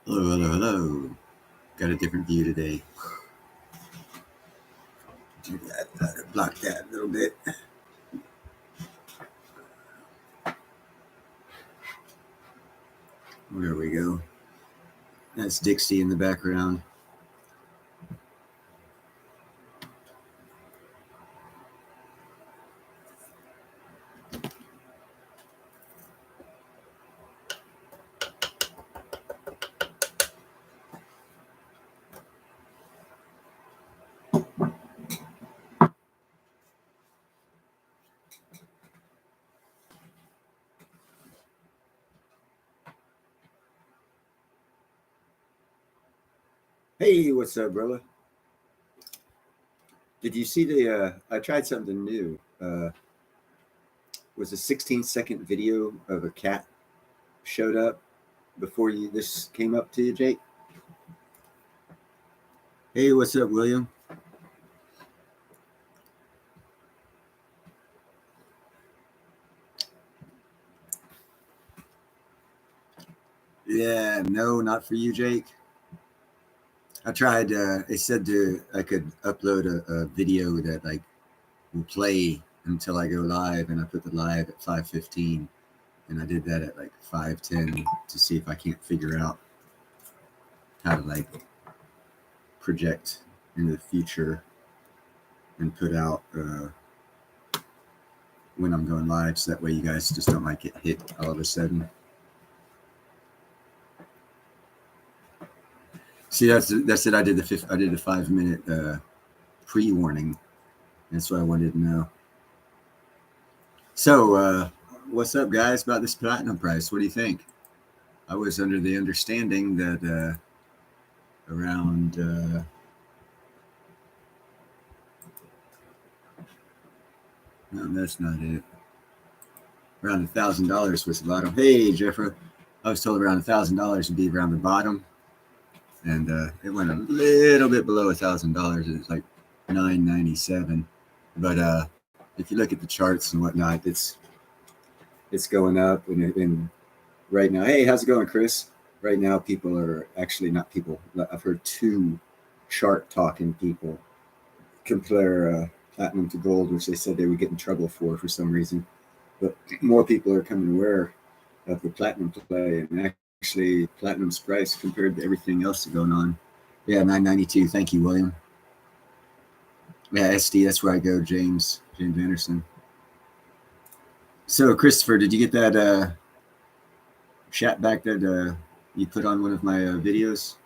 Hello, hello, hello. Got a different view today. Do that, block that a little bit. There we go. That's Dixie in the background. Hey, what's up, brother? Did you see the? I tried something new. Was a 16-second video of a cat showed up before this came up to you, Jake? Hey, what's up, William? Yeah, no, not for you, Jake. I tried. It said I could upload a video that like will play until I go live, and I put the live at 5:15, and I did that at like 5:10 to see if I can't figure out how to like project into the future and put out when I'm going live, so that way you guys just don't like get hit all of a sudden. See, that's it. I did the 5-minute pre-warning. That's what I wanted to know. So, what's up, guys, about this platinum price? What do you think? I was under the understanding that around no, that's not it. Around $1,000 was the bottom. Hey, Jeffrey, I was told around $1,000 would be around the bottom, and it went a little bit below $1,000. It's like $997. But if you look at the charts and whatnot, it's going up, and right now, hey, how's it going, Chris? Right now, people are actually not people. I've heard two chart talking people compare platinum to gold, which they said they would get in trouble for some reason. But more people are coming aware of the platinum play, and actually platinum's price compared to everything else going on. Yeah, 992. Thank you, William. Yeah, SD, that's where I go, James Anderson. So, Christopher, did you get that chat back that you put on one of my videos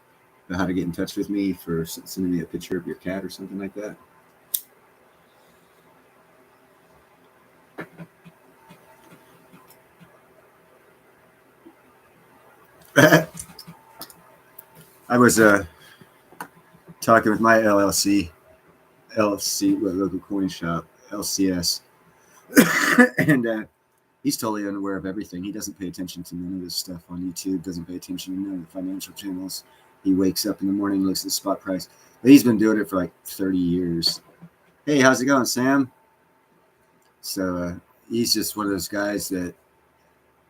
about how to get in touch with me for sending me a picture of your cat or something like that? I was talking with my LLC, local coin shop, LCS, and he's totally unaware of everything. He doesn't pay attention to none of this stuff on YouTube, doesn't pay attention to none of the financial channels. He wakes up in the morning, looks at the spot price. But he's been doing it for like 30 years. Hey, how's it going, Sam? So he's just one of those guys that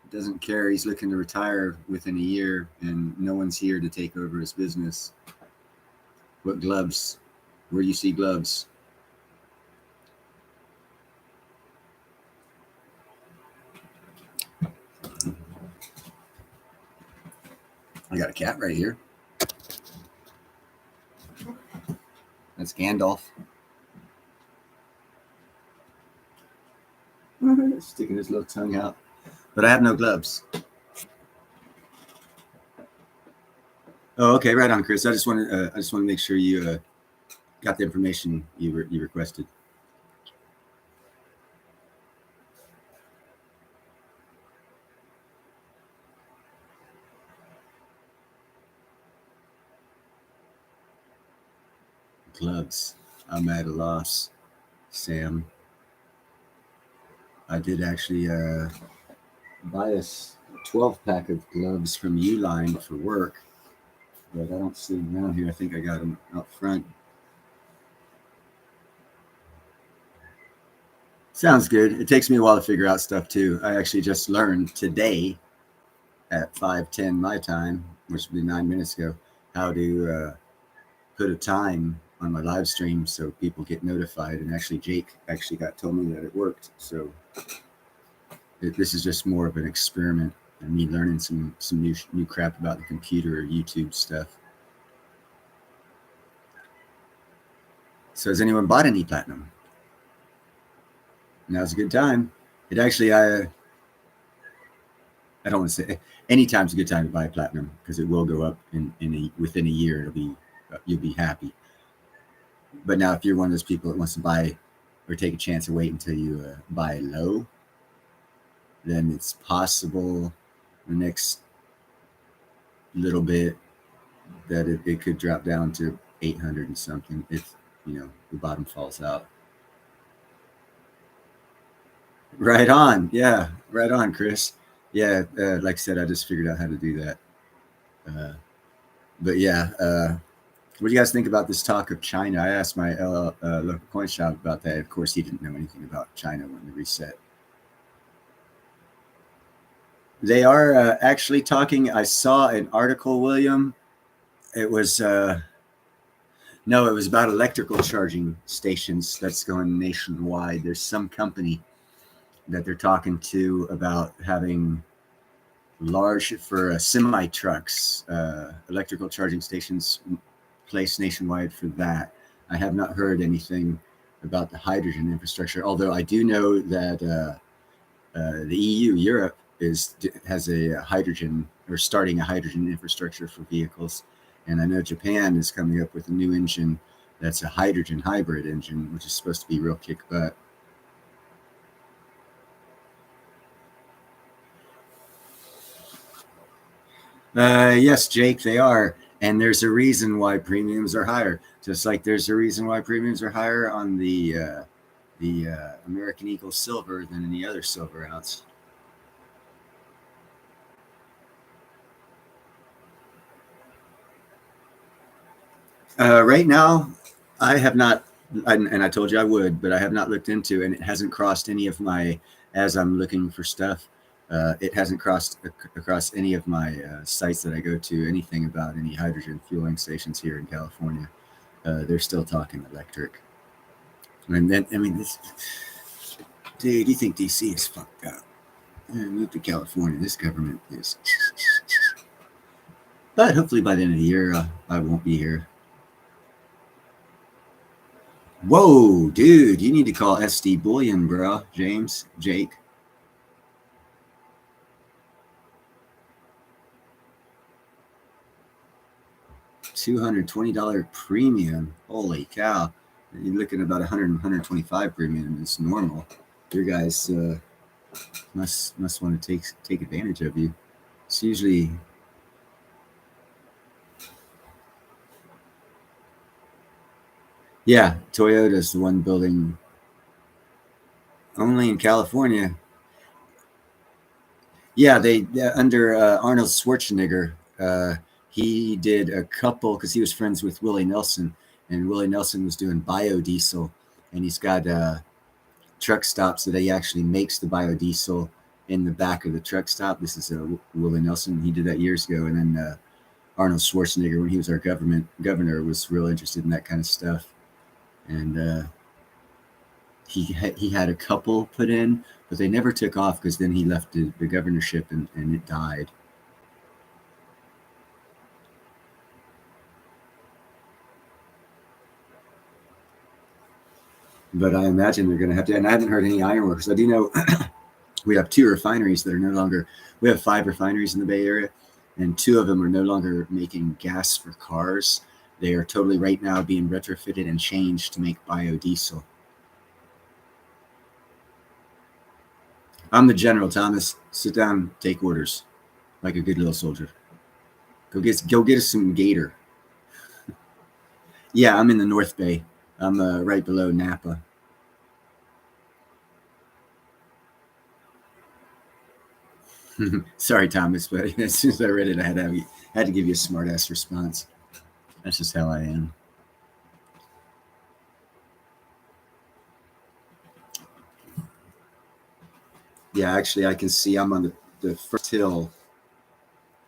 doesn't care. He's looking to retire within a year, and no one's here to take over his business. What gloves? Where do you see gloves? I got a cat right here. That's Gandalf. Sticking his little tongue out. But I have no gloves. Oh, okay, right on, Chris. I just want to make sure you got the information you requested. Gloves. I'm at a loss, Sam. I did actually buy a 12-pack of gloves from Uline for work, but I don't see them around here. I think I got them out front. Sounds good. It takes me a while to figure out stuff too. I actually just learned today at 5:10 my time which would be 9 minutes ago, how to put a time on my live stream so people get notified. And actually, Jake actually told me that it worked. So this is just more of an experiment and me learning some new crap about the computer or YouTube stuff. So has anyone bought any platinum? Now's a good time. It actually, I don't want to say anytime's a good time to buy platinum because it will go up within a year. You'll be happy. But now, if you're one of those people that wants to buy or take a chance and wait until you buy low, then it's possible the next little bit that it could drop down to 800 and something if the bottom falls out. Right on. Yeah, right on, Chris. Yeah, like I said, I just figured out how to do that. But yeah, what do you guys think about this talk of China? I asked my local coin shop about that. Of course, he didn't know anything about China when the reset. They are actually talking. I saw an article, William. It was no, it was about electrical charging stations that's going nationwide. There's some company that they're talking to about having large for semi trucks, electrical charging stations placed nationwide for that. I have not heard anything about the hydrogen infrastructure, although I do know that the EU, Europe, has a hydrogen or starting a hydrogen infrastructure for vehicles. And I know Japan is coming up with a new engine that's a hydrogen hybrid engine, which is supposed to be real kick butt. Yes, Jake, they are. And there's a reason why premiums are higher. Just like there's a reason why premiums are higher on the American Eagle Silver than any other silver ounce. Right now, I have not, and I told you I would, but I have not looked into, and it hasn't crossed any of my, as I'm looking for stuff, it hasn't crossed across any of my sites that I go to, anything about any hydrogen fueling stations here in California. They're still talking electric. And then, I mean, dude, you think DC is fucked up? Move to California. This government is. But hopefully by the end of the year, I won't be here. Whoa, dude, you need to call SD Bullion, bro. Jake. $220 premium. Holy cow. You're looking at about 125 premium. It's normal. Your guys must want to take advantage of you. It's usually... Yeah, Toyota's the one building only in California. Yeah, they under Arnold Schwarzenegger, he did a couple because he was friends with Willie Nelson, and Willie Nelson was doing biodiesel, and he's got truck stops that he actually makes the biodiesel in the back of the truck stop. This is Willie Nelson. He did that years ago, and then Arnold Schwarzenegger, when he was our governor, was real interested in that kind of stuff, and he had a couple put in, but they never took off because then he left the governorship and it died. But I imagine they're going to have to, and I haven't heard any ironworkers. I do know we have 2 refineries that are no longer, we have 5 refineries in the Bay Area, and 2 of them are no longer making gas for cars. They are totally right now being retrofitted and changed to make biodiesel. I'm the general, Thomas. Sit down, take orders, like a good little soldier. Go get us some gator. Yeah, I'm in the North Bay. I'm right below Napa. Sorry, Thomas, but as soon as I read it, I had to give you a smart ass response. That's just how I am. Yeah, actually, I can see I'm on the first hill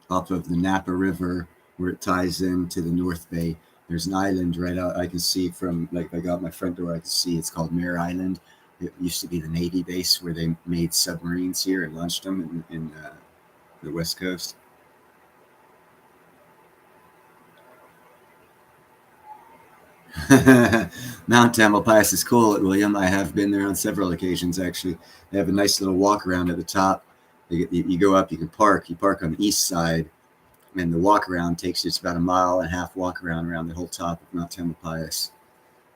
off of the Napa River where it ties into the North Bay. There's an island right out. I can see from, like, I got my front door. I can see it's called Mare Island. It used to be the Navy base where they made submarines here and launched them in the West Coast. Mount Tamalpais is cool, William. I have been there on several occasions, actually. They have a nice little walk around at the top. You go up, you can park. You park on the east side, and the walk around takes you, it's about a mile and a half walk around the whole top of Mount Tamalpais.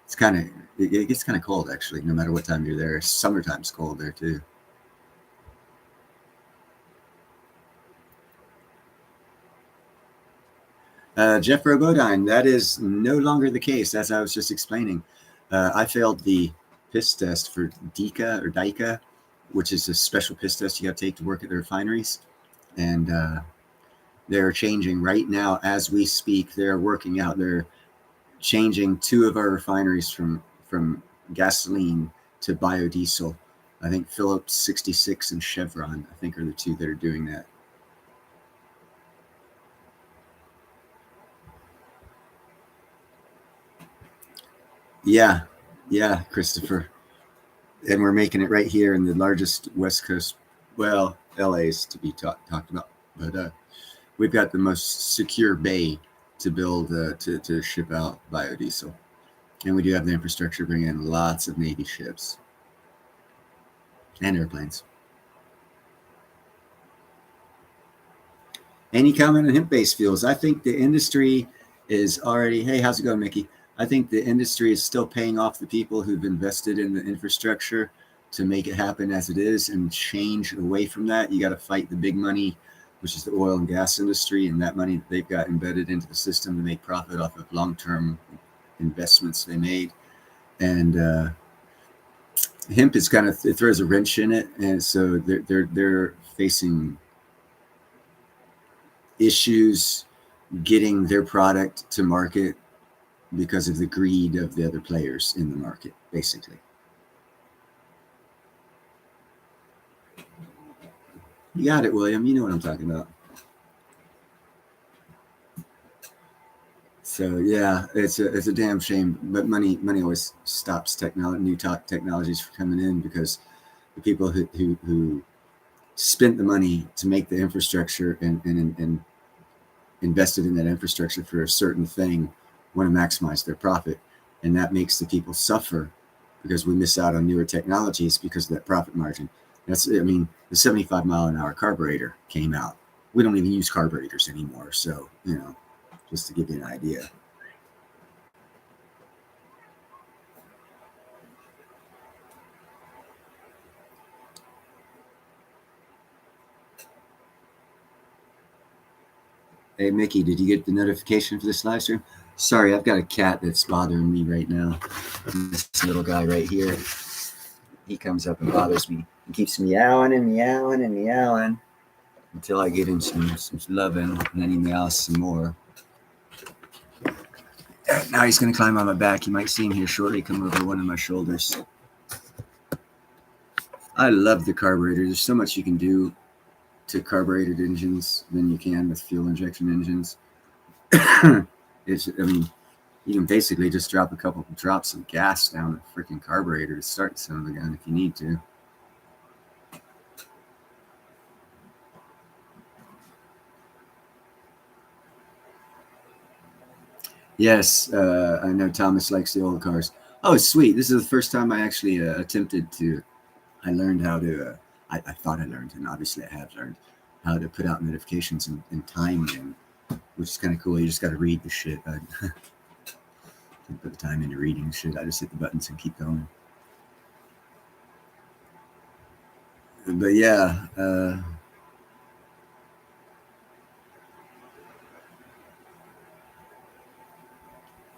It's kind of, it gets kind of cold, actually, no matter what time you're there. Summertime's cold there, too. Jeff Robodine, that is no longer the case, as I was just explaining. I failed the piss test for DICA, which is a special piss test you have to take to work at the refineries. And they're changing right now as we speak. They're working out. They're changing two of our refineries from gasoline to biodiesel. I think Phillips 66 and Chevron, I think, are the two that are doing that. Yeah, yeah, Christopher. And we're making it right here in the largest West Coast. Well, LA's to be talked about, but we've got the most secure bay to build to ship out biodiesel, and we do have the infrastructure to bring in lots of Navy ships and airplanes. Any comment on hemp-based fuels? I think the industry is already. Hey, how's it going, Mickey? I think the industry is still paying off the people who've invested in the infrastructure to make it happen as it is, and change away from that. You got to fight the big money, which is the oil and gas industry, and that money that they've got embedded into the system to make profit off of long-term investments they made. And hemp is kind of, it throws a wrench in it, and so they're facing issues getting their product to market because of the greed of the other players in the market, basically. You got it, William. You know what I'm talking about. So yeah, it's a damn shame, but money always stops new technologies from coming in, because the people who spent the money to make the infrastructure and invested in that infrastructure for a certain thing want to maximize their profit, and that makes the people suffer because we miss out on newer technologies because of that profit margin. I mean, the 75-mile-an-hour carburetor came out. We don't even use carburetors anymore, so just to give you an idea. Hey, Mickey, did you get the notification for this live stream? Sorry, I've got a cat that's bothering me right now. This little guy right here. He comes up and bothers me. He keeps meowing and meowing and meowing until I get him some loving, and then he meows some more. Now he's going to climb on my back. You might see him here shortly come over one of my shoulders. I love the carburetor. There's so much you can do to carbureted engines than you can with fuel injection engines. I mean, you can basically just drop a couple of drops of gas down the freaking carburetor to start the son of a gun if you need to. Yes, I know Thomas likes the old cars. Oh, sweet. This is the first time I actually attempted to. I learned how to. I thought I learned, and obviously I have learned how to put out notifications and time them, which is kind of cool. You just got to read the shit. I put the time into reading shit. I just hit the buttons and keep going. But yeah.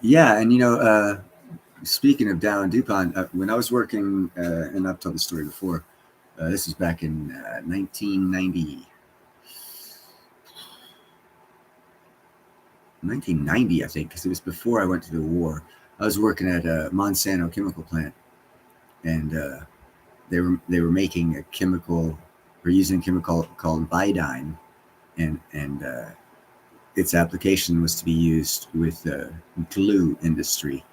Yeah, and speaking of Dow and DuPont, when I was working, and I've told the story before, this was back in 1990. 1990, I think, because it was before I went to the war. I was working at a Monsanto chemical plant, and they were making a chemical, or using a chemical called Vidine, and its application was to be used with the glue industry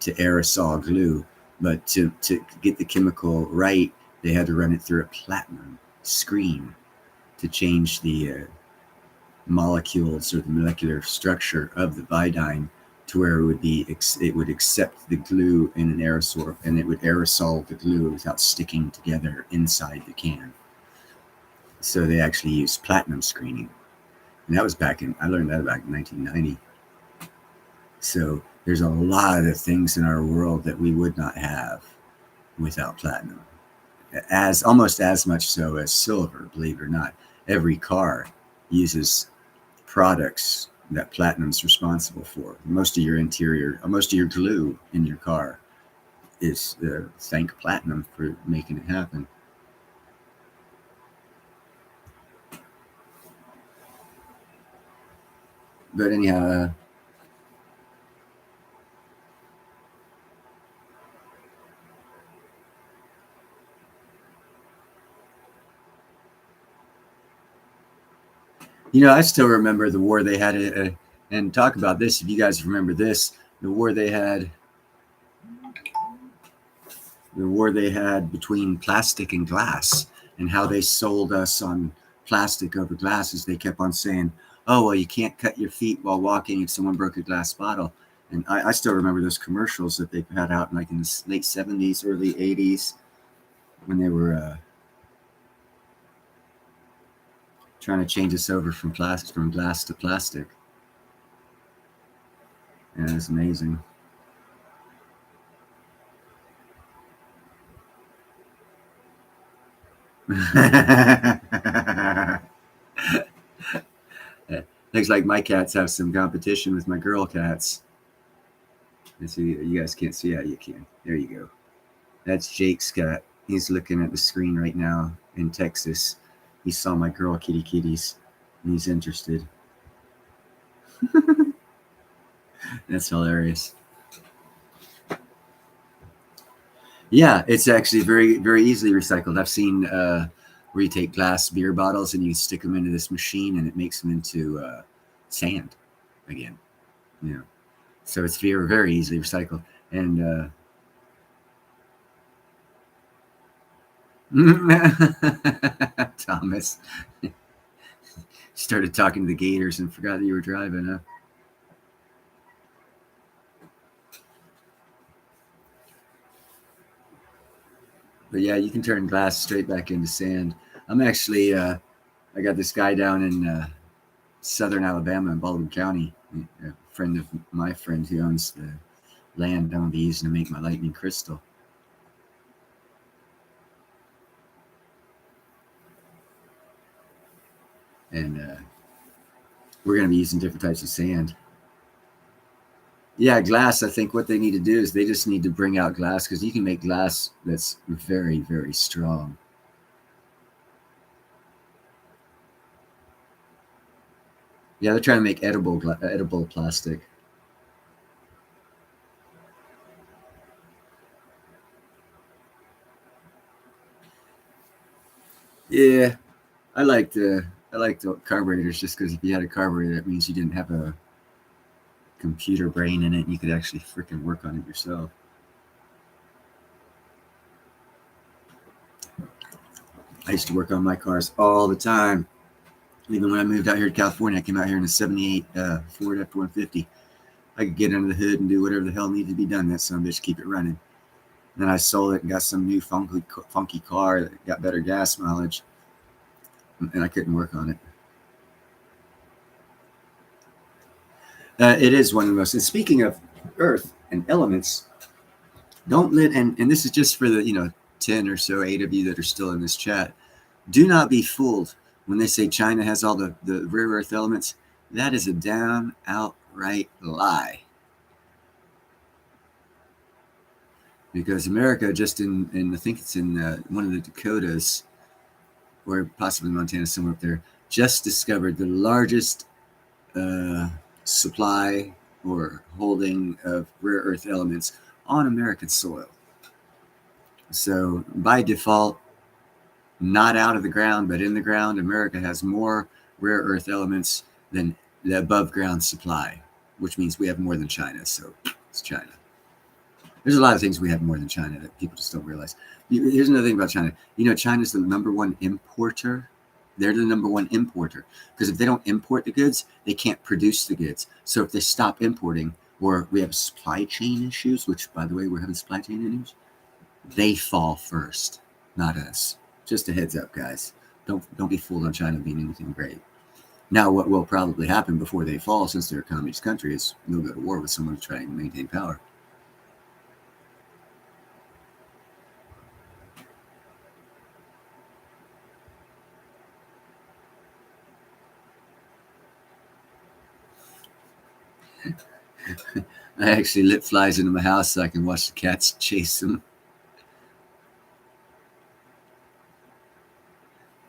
to aerosol glue. But to get the chemical right, they had to run it through a platinum screen to change the molecules or the molecular structure of the Vidine to where it would accept the glue in an aerosol, and it would aerosol the glue without sticking together inside the can. So they actually used platinum screening. And that was I learned that back in 1990. So there's a lot of things in our world that we would not have without platinum. Almost as much so as silver, believe it or not. Every car uses products that platinum's responsible for. Most of your glue in your car is thank platinum for making it happen. But anyhow, I still remember the war they had, and talk about this if you guys remember this, the war they had between plastic and glass, and how they sold us on plastic over glasses. They kept on saying, oh, well, you can't cut your feet while walking if someone broke a glass bottle. And I still remember those commercials that they had out in the late 70s, early 80s, when they were trying to change us over from glass to plastic. And it's amazing. Looks like my cats have some competition with my girl cats. Let's see, you guys can't see how you can. There you go. That's Jake's cat. He's looking at the screen right now in Texas. He saw my girl kitties, and he's interested. That's hilarious. Yeah, it's actually very, very easily recycled. I've seen where you take glass beer bottles and you stick them into this machine, and it makes them into sand again. So it's very, very easily recycled. And Thomas started talking to the gators and forgot that you were driving, huh? But yeah, you can turn glass straight back into sand. I'm actually, I got this guy down in southern Alabama in Baldwin County, a friend of my friend who owns the land I'm going to be using to make my lightning crystal. And we're going to be using different types of sand. Yeah, glass. I think what they need to do is they just need to bring out glass, because you can make glass that's very, very strong. Yeah, they're trying to make edible plastic. Yeah, I liked carburetors just because if you had a carburetor, that means you didn't have a computer brain in it, and you could actually freaking work on it yourself. I used to work on my cars all the time. Even when I moved out here to California, I came out here in a 78 Ford F-150. I could get under the hood and do whatever the hell needed to be done. That son of a bitch, keep it running. And then I sold it and got some new funky car that got better gas mileage, and I couldn't work on it. It is one of the most. And speaking of Earth and elements, don't let and this is just for the 10 or so 8 of you that are still in this chat. Do not be fooled when they say China has all the rare earth elements. That is a down outright lie. Because America, just in I think it's in one of the Dakotas, or possibly Montana, somewhere up there, just discovered the largest supply or holding of rare earth elements on American soil. So by default, not out of the ground, but in the ground, America has more rare earth elements than the above ground supply, which means we have more than China. So it's China. There's a lot of things we have more than China that people just don't realize. Here's another thing about China. China's the number one importer. They're the number one importer because if they don't import the goods, they can't produce the goods. So if they stop importing, or we have supply chain issues, which, by the way, we're having supply chain issues, they fall first, not us. Just a heads up, guys. Don't be fooled on China being anything great. Now, what will probably happen before they fall, since they're a communist country, is they'll go to war with someone trying to maintain power. I actually let flies into my house so I can watch the cats chase them.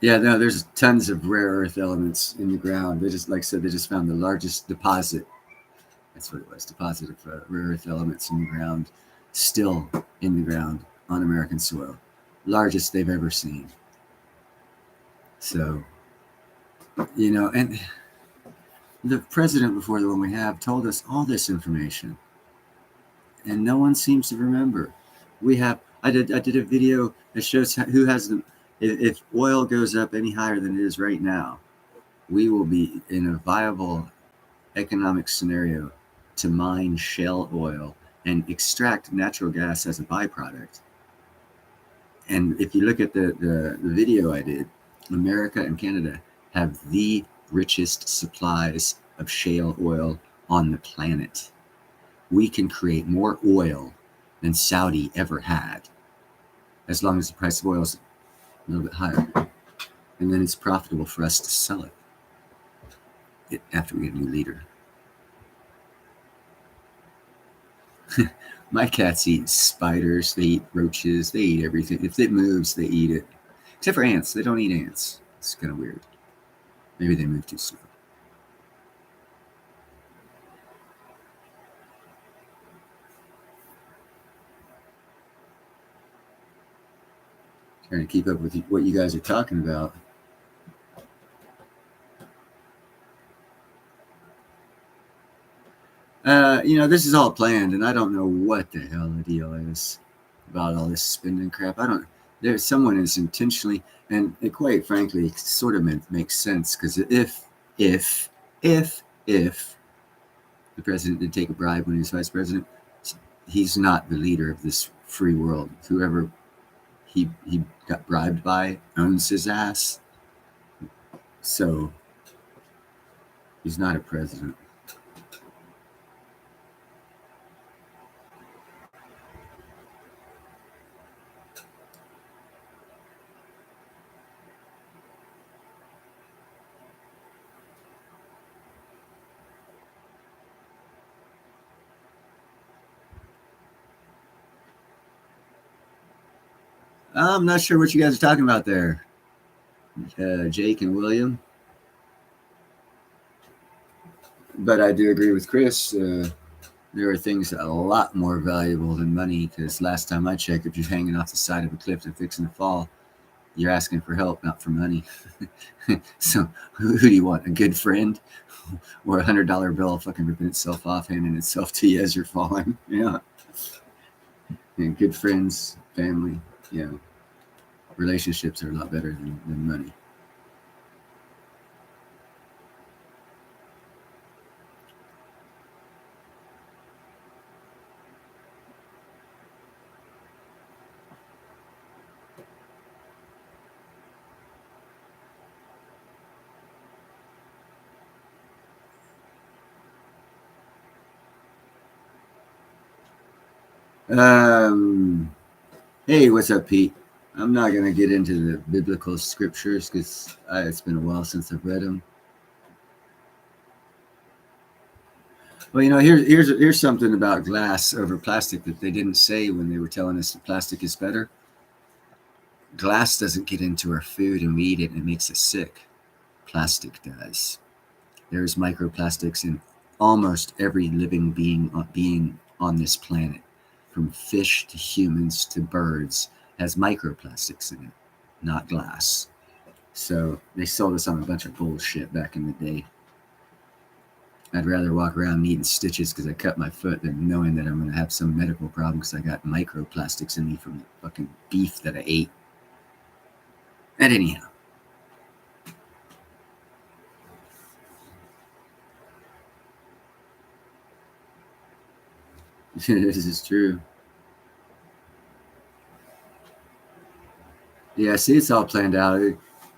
Yeah, no, there's tons of rare earth elements in the ground. They just, like I said, they just found the largest deposit. That's what it was, deposit of rare earth elements in the ground, still in the ground on American soil. Largest they've ever seen. So, and the president before the one we have told us all this information, and no one seems to remember. I did a video that shows who has the. If oil goes up any higher than it is right now, we will be in a viable economic scenario to mine shale oil and extract natural gas as a byproduct. And if you look at the video I did, America and Canada have the richest supplies of shale oil on the planet. We can create more oil than Saudi ever had, as long as the price of oil is a little bit higher. And then it's profitable for us to sell it after we get a new leader. My cats eat spiders, they eat roaches, they eat everything. If it moves, they eat it. Except for ants. They don't eat ants. It's kind of weird. Maybe they move too slow. Trying to keep up with what you guys are talking about. This is all planned, and I don't know what the hell the deal is about all this spending crap. There's someone is intentionally, and it, quite frankly, sort of makes sense, because if the president did take a bribe when he was vice president, he's not the leader of this free world. Whoever he got bribed by owns his ass. So he's not a president. I'm not sure what you guys are talking about there, Jake and William. But I do agree with Chris. There are things a lot more valuable than money, because last time I checked, if you're hanging off the side of a cliff and fixing to fall, you're asking for help, not for money. So who do you want? A good friend or $100 bill fucking ripping itself off, handing itself to you as you're falling? Yeah. And good friends, family, relationships are a lot better than money. Hey, what's up, Pete? I'm not going to get into the biblical scriptures because it's been a while since I've read them. Well, here's something about glass over plastic that they didn't say when they were telling us that plastic is better. Glass doesn't get into our food and we eat it and it makes us sick. Plastic does. There's microplastics in almost every living being on this planet, from fish to humans to birds, has microplastics in it, not glass. So they sold us on a bunch of bullshit back in the day. I'd rather walk around needing stitches because I cut my foot than knowing that I'm going to have some medical problem because I got microplastics in me from the fucking beef that I ate. And anyhow. This is true. Yeah, see, it's all planned out.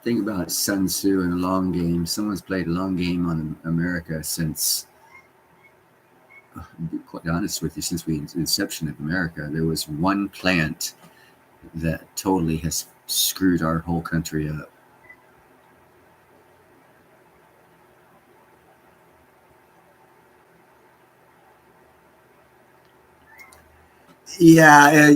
Think about Sun Tzu and a long game. Someone's played a long game on America since, to be quite honest with you, since the inception of America. There was one plant that totally has screwed our whole country up. Yeah,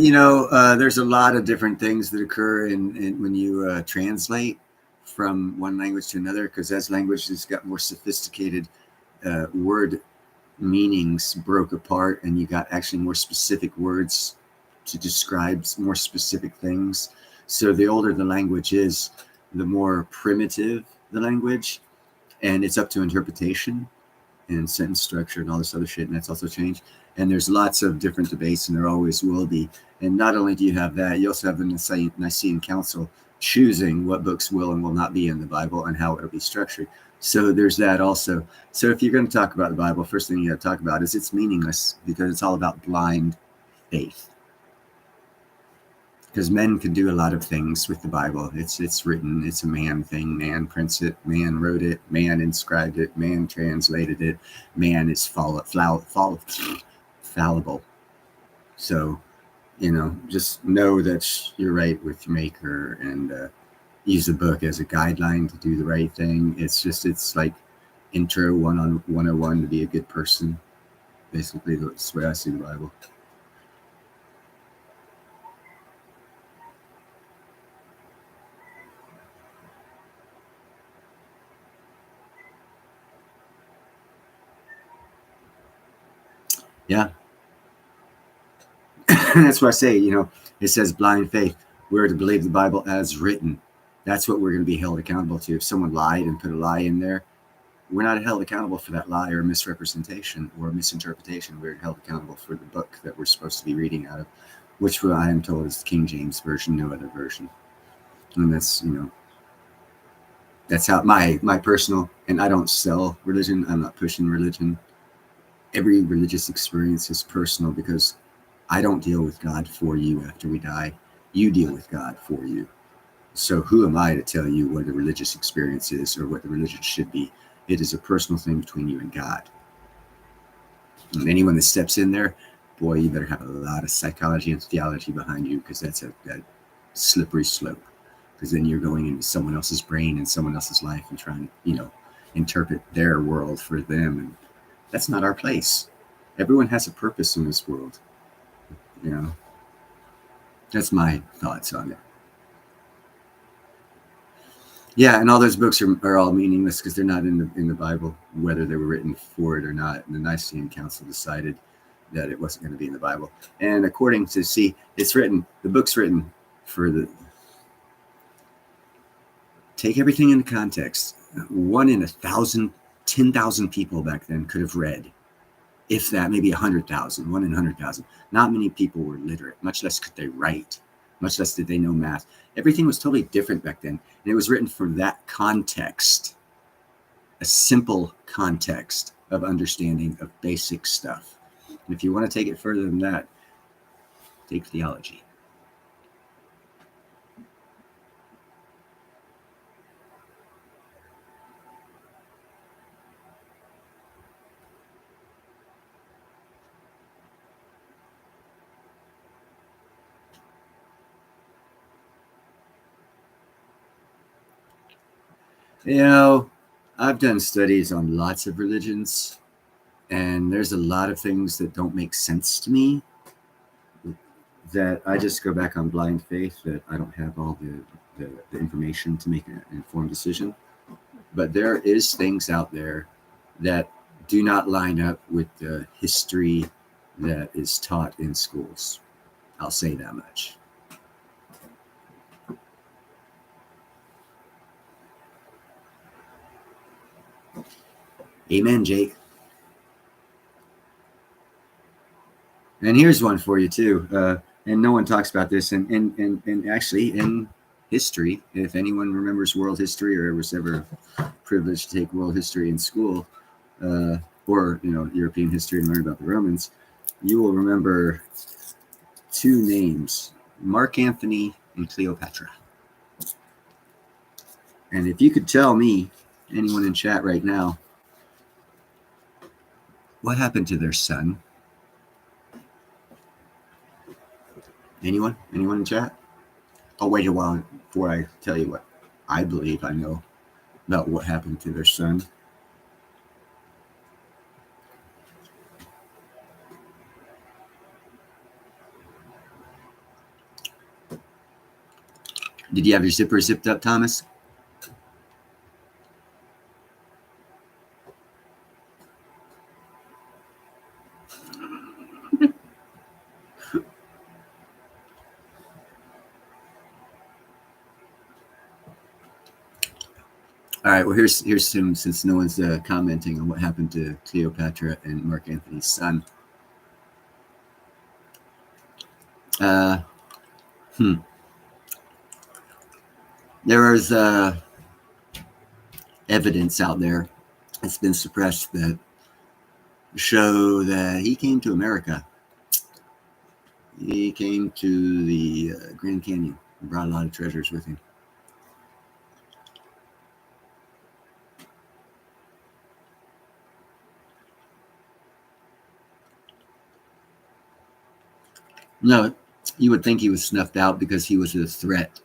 there's a lot of different things that occur in when you translate from one language to another, because as languages got more sophisticated, word meanings broke apart, and you got actually more specific words to describe more specific things. So the older the language is, the more primitive the language, and it's up to interpretation and sentence structure and all this other shit, and that's also changed. And there's lots of different debates, and there always will be. And not only do you have that, you also have the Nicene Council choosing what books will and will not be in the Bible and how it'll be structured. So there's that also. So if you're going to talk about the Bible, first thing you have to talk about is it's meaningless, because it's all about blind faith. Because men can do a lot of things with the Bible. It's written. It's a man thing. Man prints it. Man wrote it. Man inscribed it. Man translated it. Man is fallible. So, just know that you're right with your maker, and use the book as a guideline to do the right thing. It's like intro 101 to be a good person. Basically, that's the way I see the Bible. Yeah. That's what I say, it says blind faith. We're to believe the Bible as written. That's what we're going to be held accountable to. If someone lied and put a lie in there, we're not held accountable for that lie or misrepresentation or misinterpretation. We're held accountable for the book that we're supposed to be reading out of, which I am told is the King James Version, no other version. And that's how my personal, and I don't sell religion. I'm not pushing religion. Every religious experience is personal, because I don't deal with God for you after we die. You deal with God for you. So who am I to tell you what a religious experience is or what the religion should be? It is a personal thing between you and God. And anyone that steps in there, boy, you better have a lot of psychology and theology behind you, because that's a slippery slope. Because then you're going into someone else's brain and someone else's life and trying to, interpret their world for them. And that's not our place. Everyone has a purpose in this world. That's my thoughts on it. Yeah, and all those books are all meaningless because they're not in the Bible, whether they were written for it or not. And the Nicene Council decided that it wasn't going to be in the Bible. And according to the book's written for take everything into context. 1 in 1,000, 10,000 people back then could have read, if that, maybe 100,000, 1 in 100,000. Not many people were literate, much less could they write, much less did they know math. Everything was totally different back then. And it was written for that context, a simple context of understanding of basic stuff. And if you want to take it further than that, take theology. I've done studies on lots of religions, and there's a lot of things that don't make sense to me, that I just go back on blind faith, that I don't have all the information to make an informed decision. But there is things out there that do not line up with the history that is taught in schools. I'll say that much. Amen, Jake. And here's one for you too. And no one talks about this. And actually, in history, if anyone remembers world history or was ever privileged to take world history in school, or European history and learn about the Romans, you will remember two names: Mark Antony and Cleopatra. And if you could tell me, anyone in chat right now, what happened to their son? Anyone? Anyone in chat? I'll wait a while before I tell you what I believe I know about what happened to their son. Did you have your zipper zipped up, Thomas? All right. Well, here's some, since no one's commenting on what happened to Cleopatra and Mark Antony's son. There is evidence out there that's been suppressed that show that he came to America. He came to the Grand Canyon and brought a lot of treasures with him. No, you would think he was snuffed out because he was a threat.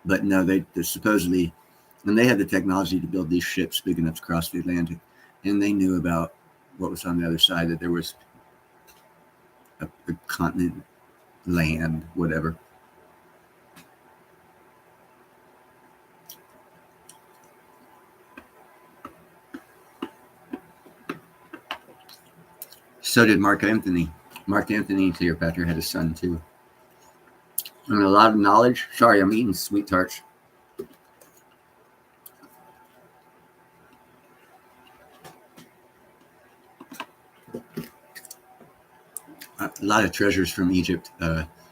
But no, they supposedly, and they had the technology to build these ships big enough to cross the Atlantic, and they knew about what was on the other side, that there was a continent, land, whatever. So did Mark Antony. Mark Antony and Cleopatra had a son too. And a lot of knowledge. Sorry, I'm eating sweet tarts. A lot of treasures from Egypt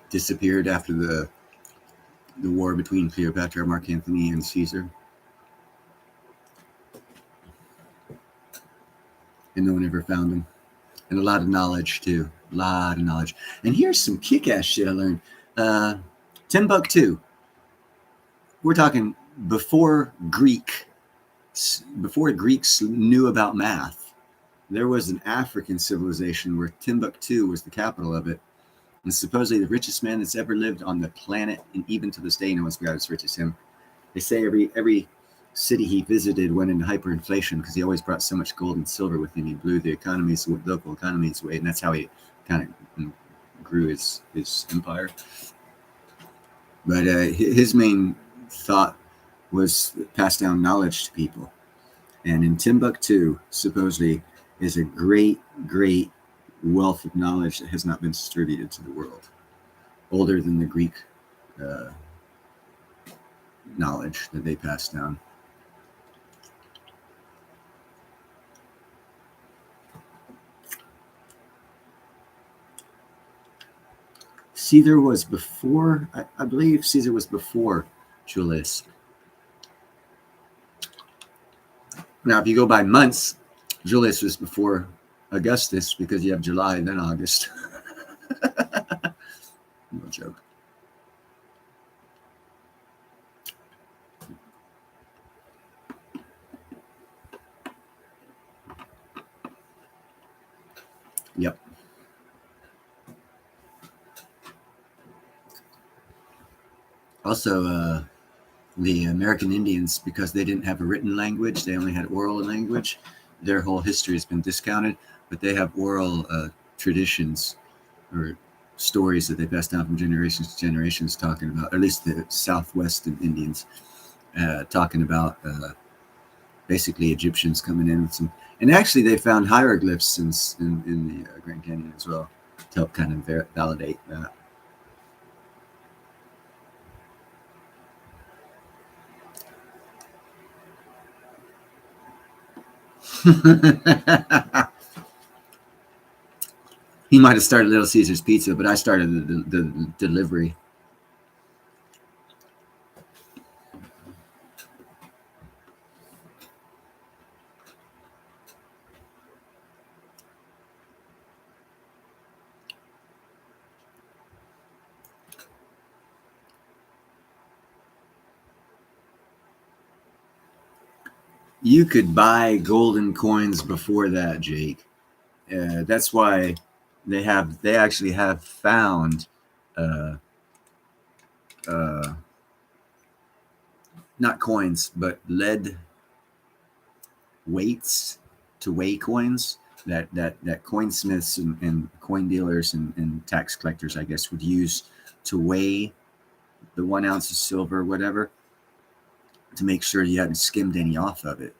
disappeared after the war between Cleopatra, Mark Antony, and Caesar. And no one ever found them. And a lot of knowledge too. A lot of knowledge. And here's some kick-ass shit I learned. Timbuktu. We're talking before Greeks knew about math. There was an African civilization where Timbuktu was the capital of it. And supposedly the richest man that's ever lived on the planet, and even to this day, no one's got as rich as him. They say every city he visited went into hyperinflation because he always brought so much gold and silver with him. He blew the local economies away, and that's how he kind of grew his empire. But his main thought was pass down knowledge to people. And in Timbuktu, supposedly, is a great, great wealth of knowledge that has not been distributed to the world, older than the Greek knowledge that they passed down. Caesar was before, I believe Caesar was before Julius. Now, if you go by months, Julius was before Augustus because you have July and then August. No joke. Yep. Also, the American Indians, because they didn't have a written language, they only had oral language. Their whole history has been discounted, but they have oral traditions or stories that they passed down from generations to generations, talking about, or at least the Southwestern Indians, talking about basically Egyptians coming in with some. And actually, they found hieroglyphs in the Grand Canyon as well to help kind of validate that. He might have started Little Caesars Pizza, but I started the delivery. You could buy golden coins before that, Jake. That's why they actually have found uh, uh, not coins, but lead weights to weigh coins that coinsmiths and coin dealers and tax collectors, I guess, would use to weigh the 1 ounce of silver, whatever, to make sure you hadn't skimmed any off of it.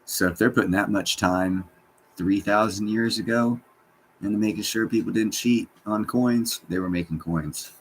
So if they're putting that much time 3,000 years ago into making sure people didn't cheat on coins, they were making coins.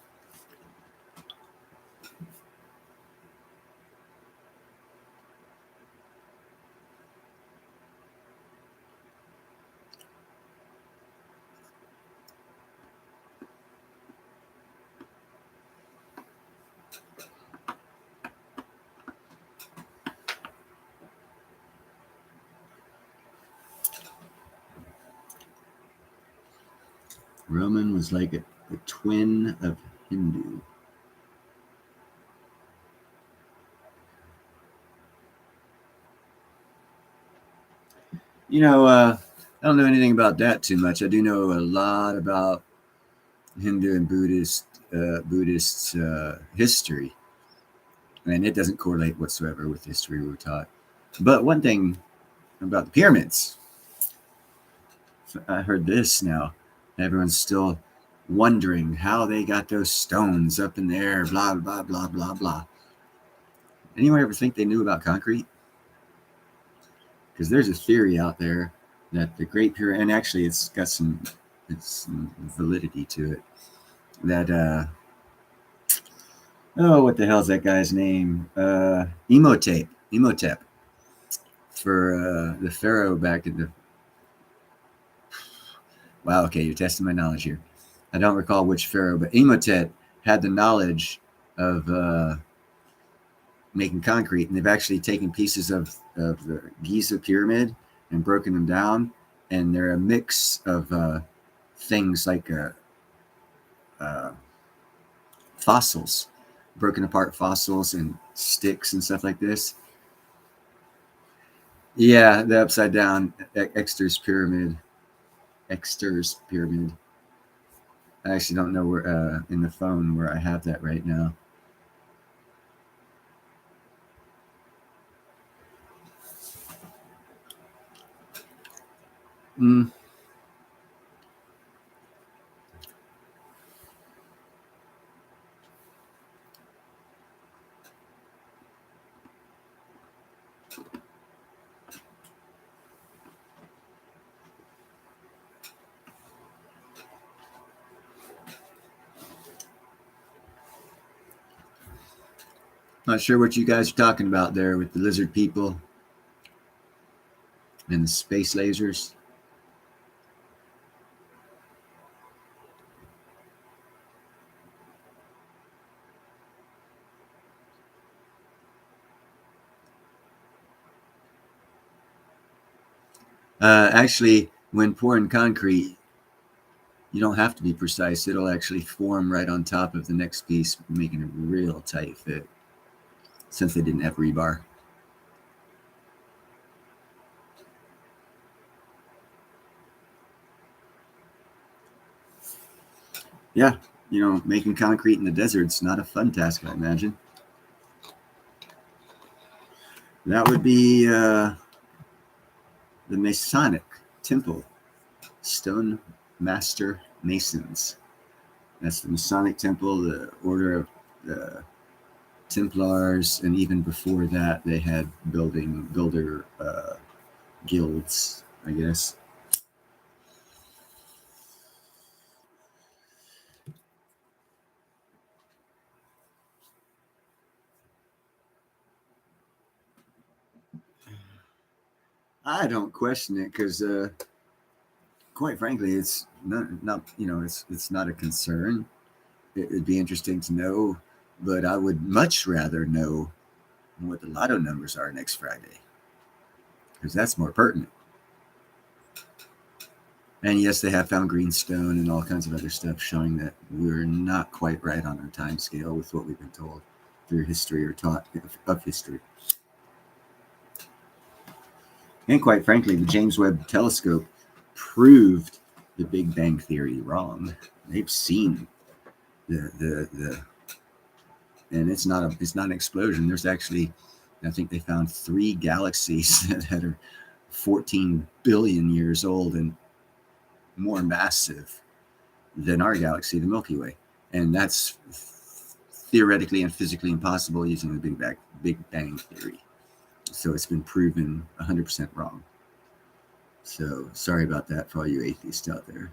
Roman was like a twin of Hindu. I don't know anything about that too much. I do know a lot about Hindu and Buddhist history, and it doesn't correlate whatsoever with the history we were taught. But one thing about the pyramids, I heard this now. Everyone's still wondering how they got those stones up in the air, blah, blah, blah, blah, blah. Anyone ever think they knew about concrete? Because there's a theory out there that the Great Pyramid, and actually it's got some validity to it, that, what the hell's that guy's name? Imhotep, for the pharaoh back in the, wow, okay, you're testing my knowledge here. I don't recall which pharaoh, but Imhotep had the knowledge of making concrete, and they've actually taken pieces of the Giza pyramid and broken them down, and they're a mix of things like fossils, broken apart fossils and sticks and stuff like this. Yeah, the upside down Exeter's pyramid. Exeter's pyramid. I actually don't know where in the phone where I have that right now. Mm. Not sure what you guys are talking about there with the lizard people and the space lasers. Actually, when pouring concrete, you don't have to be precise. It'll actually form right on top of the next piece, making a real tight fit, since they didn't have rebar. Yeah, making concrete in the desert's not a fun task, I imagine. That would be the Masonic Temple, Stone Master Masons. That's the Masonic Temple, the Order of the Templars, and even before that, they had builder guilds, I guess. I don't question it because, quite frankly, it's not it's not a concern. It'd be interesting to know, but I would much rather know what the lotto numbers are next Friday because that's more pertinent. And yes, they have found greenstone and all kinds of other stuff showing that we're not quite right on our time scale with what we've been told through history or taught of history. And quite frankly, the James Webb Telescope proved the Big Bang Theory wrong. They've seen the and it's not an explosion. There's actually, I think they found 3 galaxies that are 14 billion years old and more massive than our galaxy, the Milky Way, and that's theoretically and physically impossible using the Big Bang Theory. So it's been proven 100% wrong. So sorry about that for all you atheists out there.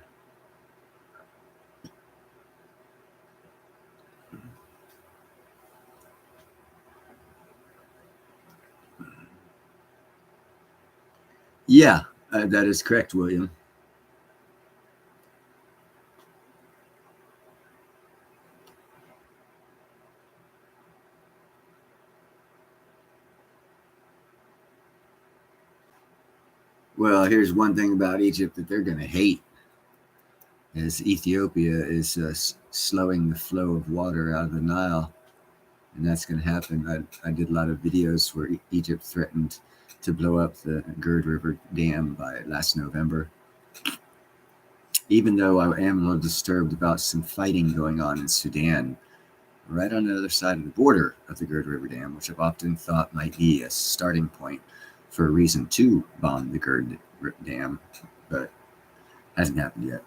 Yeah, that is correct, William. Well, here's one thing about Egypt that they're going to hate is Ethiopia is slowing the flow of water out of the Nile. And that's going to happen. I did a lot of videos where Egypt threatened to blow up the Gerd River Dam by last November. Even though I am a little disturbed about some fighting going on in Sudan, right on the other side of the border of the Gerd River Dam, which I've often thought might be a starting point for a reason to bomb the Gerd Dam, but hasn't happened yet.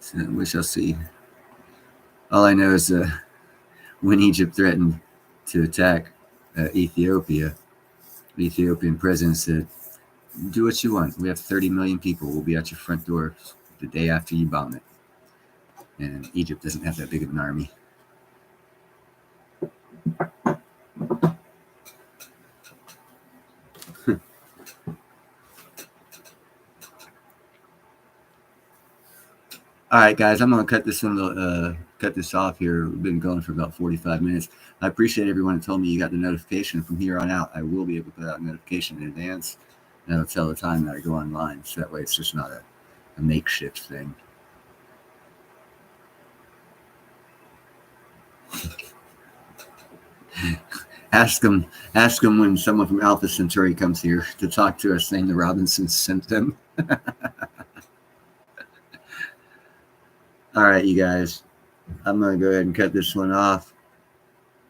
So we shall see. All I know is when Egypt threatened to attack Ethiopia, the Ethiopian president said, "Do what you want. We have 30 million people. We'll be at your front door the day after you bomb it." And Egypt doesn't have that big of an army. All right, guys, I'm gonna cut this off here. We've been going for about 45 minutes. I appreciate everyone who told me you got the notification. From here on out, I will be able to put out a notification in advance, and I'll tell the time that I go online. So that way, it's just not a makeshift thing. Ask them when someone from Alpha Centauri comes here to talk to us, saying the Robinsons sent them. All right, you guys, I'm going to go ahead and cut this one off.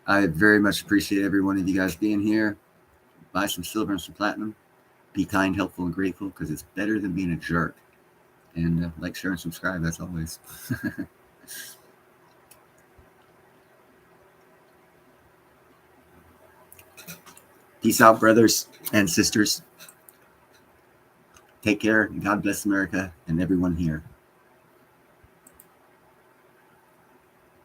I very much appreciate every one of you guys being here. Buy some silver and some platinum. Be kind, helpful, and grateful, because it's better than being a jerk. And like, share, and subscribe, as always. Peace out, brothers and sisters. Take care. God bless America and everyone here.